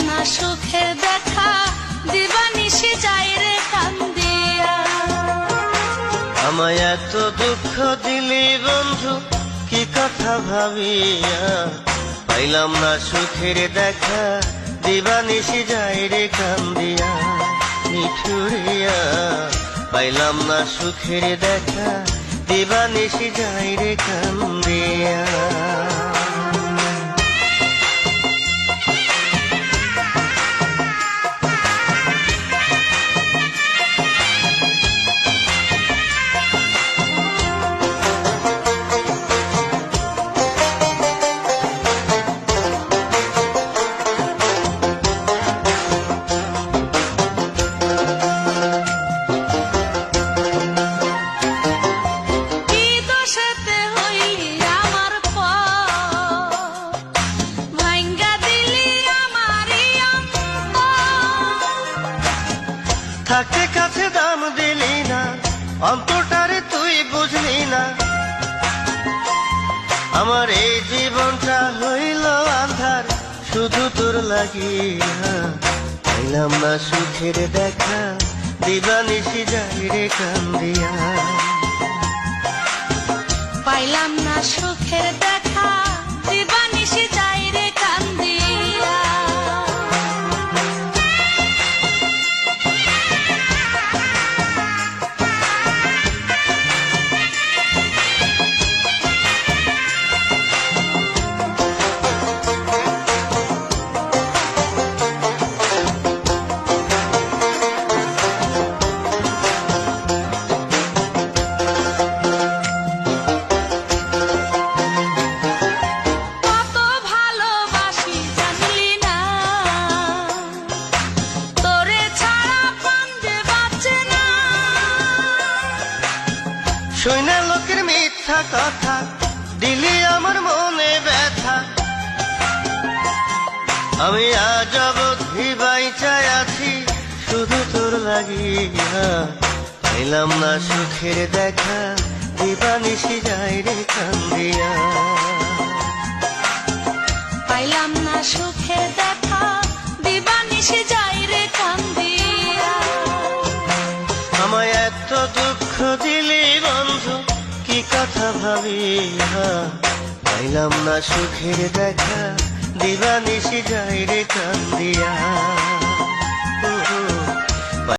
না সুখের দেখা, দিবানিশি যাই রে কান্দিয়া। আমায় এত দুঃখ দিলি বন্ধু কি কথা ভাবিয়া, পাইলাম না সুখের দেখা, দিবানিশি যাই রে কান্দিয়া। নিঠুরিয়া পাইলাম না সুখের দেখা, দিবানিশি যাই রে কান্দিয়া। থাকতে কাছে দাম দিলি না, অন্তটারে তুই বুঝলি না। আমার এই জীবনটা হইল আন্ধার শুধু তোর লাগিয়া, পাইলাম না সুখের দেখা, দিবানিশি যাই রে কান্দিয়া। পাইলাম না সুখের দেখা, দিবানিশি যাই রে কান্দিয়া। শুনে লোকের মিথ্যা কথা দিলি আমার মনে ব্যথা, আমি আজ অবধি বাইচাই আছি শুধু তোর লাগিয়া। পাইলাম না সুখের দেখা, দিবানিশি যাই রে কান্দিয়া। পাইলাম না সুখের দেখা, দিবানিশি যাই রে কান্দিয়া। আমায় এত দুঃখ দিলি বন্ধু কি কথা ভাবিয়া, পাইলাম না সুখের দেখা, দিবানিশি যাই রে কান্দিয়া।